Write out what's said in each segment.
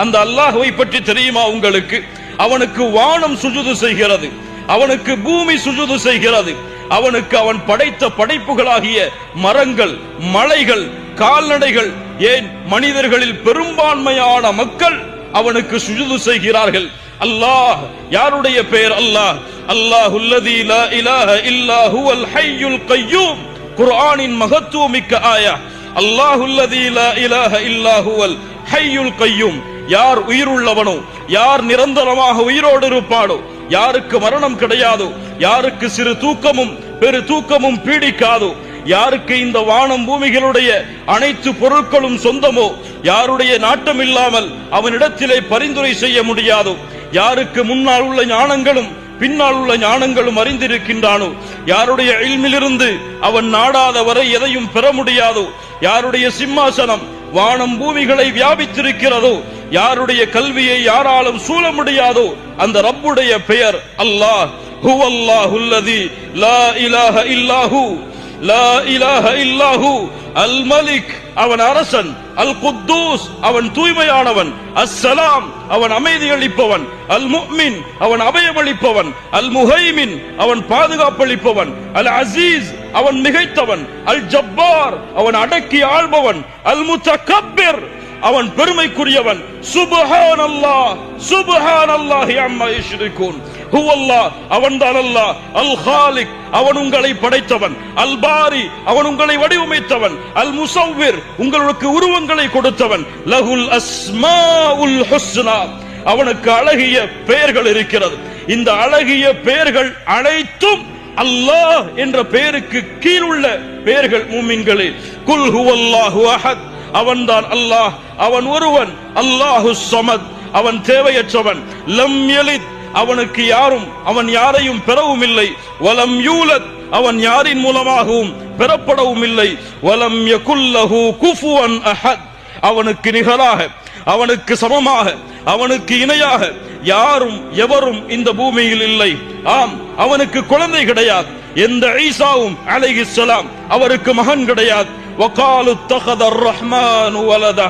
அந்த அல்லாஹ்வை பற்றி தெரியுமா உங்களுக்கு? அவனுக்கு வானம் சுஜூது செய்கிறது, அவனுக்கு பூமி சுஜூது செய்கிறது, அவனுக்கு அவன் படைத்த படைப்புகளாகிய மரங்கள், மலைகள், கால்நடைகள், ஏன் மனிதர்களில் பெரும்பான்மையான மக்கள் அவனுக்கு சுஜூது செய்கிறார்கள். அல்லாஹ் யாருடைய பெயர்? அல்லாஹ் அல்லாஹுல்லதீ லா இலாஹ இல்லா ஹுவல் ஹய்யுல் கய்யூம். குர்ஆனின் மகத்துவமிக்க ஆயா. அல்லாஹுல்லதீ லா இலாஹ இல்லா ஹுவல் ஹய்யுல் கய்யூம். யார் உயிருள்ளவனோ, யார் நிரந்தரமாக உயிரோடு இருப்பானோ, யாருக்கு மரணம் கிடையாதோ, யாருக்கு சிறு தூக்கமும் பெரு தூக்கமும் பீடிக்காதோ, யாருக்கு இந்த வானம் பூமிகளுடைய அனைத்து பொருட்களும் சொந்தமோ, யாருடைய நாட்டம் இல்லாமல் அவனிடத்திலே பரிந்துரை செய்ய முடியாதோ, யாருக்கு முன்னால் உள்ள ஞானங்களும் பின்னால் உள்ள ஞானங்களும் அறிந்திருக்கின்றானோ, யாருடைய இல்மிலிருந்து அவன் நாடாத வரை எதையும் பெற முடியாதோ, யாருடைய சிம்மாசனம் வானம் பூமிகளை வியாபித்திருக்கிறதோ, யாருடைய கல்வியை யாராலும் சூழ முடியாதோ, அந்த ரப்புடைய பெயர் அல்லாஹ். ஹுவல்லாஹுல்லதீ லா இலாஹ இல்லாஹு லா இலாஹ இல்லாஹு அல் மலிக், அவன் அரசன், அல் குத்தூஸ், அவன் தூய்மையானவன், அஸ்ஸலாம், அவன் அமைதி அளிப்பவன், அல் முஃமின், அவன் அபயமளிப்பவன், அல் முஹைமின், அவன் பாதுகாப்பளிப்பவன், அல் அசீஸ், அவன் மிகைத்தவன், அல் ஜப்பார், அவன் அடக்கி ஆள்பவன், அல் முத்தகப்பிர், அவன் பெருமைக்குரியவன். சுப்ஹானல்லாஹ் சுப்ஹானல்லாஹி அம்மா யுஷ்ரிகூன். ஹுவல்லாஹ், அவன்தான் அல்லாஹ். அல் காலிக், அவன் உங்களை படைத்தவன். அல் பாரி, அவன் உங்களை வடிவமைத்தவன். அல் முஸவ்விர், உங்களுக்கு உருவங்களை கொடுத்தவன். லஹுல் அஸ்மாஉல் ஹுஸ்னா, அவனுக்கு அழகிய பெயர்கள் இருக்கிறது. இந்த அழகிய பெயர்கள் அனைத்தும் அல்லாஹ் என்ற பெயருக்கு கீழுள்ள பெயர்கள். மூமின்களே, குல் ஹுவல்லாஹு அஹத், அவன்தான் அல்லாஹ், அவன் ஒருவன். அல்லாஹு ஸமத், அவன் தேவையற்றவன். லம் யலித், அவனுக்கு யாரும் அவன் யாரையும் பெறவும் இல்லை. வலம் யூலத், அவன் யாரின் மூலமாகவும் பெறப்படவும் இல்லை. வலம் யகுல் லஹு குஃபுவன் அஹத், அவனுக்கு நிகராக, அவனுக்கு சமமாக, அவனுக்கு இணையாக யாரும் எவரும் இந்த பூமியில் இல்லை. ஆம், அவனுக்கு குழந்தை கிடையாது. எந்த ஈசாவும் அலைஹிஸ்ஸலாம் அவருக்கு மகன் கிடையாது. وقالوا اتخذ الرحمن ولدا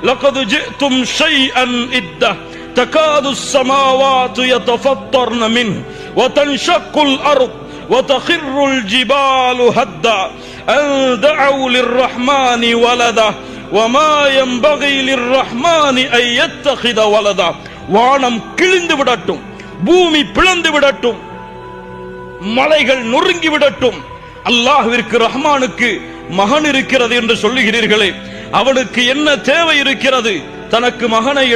لقد جئتم شيئا إدا تكاد السماوات يتفطرن منه وتنشق الأرض وتخر الجبال هدا أن دعوا للرحمن ولدا وما ينبغي للرحمن أن يتخذ ولدا. வானம் கிழிந்து விடட்டும், பூமி பிளந்து விடட்டும், மலைகள் நொறுங்கி விடட்டும், அல்லாஹ்விற்கு ரஹ்மானுக்கு மகன் இருக்கிறது என்று சொல்லுகிறீர்களே, அவனுக்கு என்ன தேவை இருக்கிறது? தனக்கு மகனை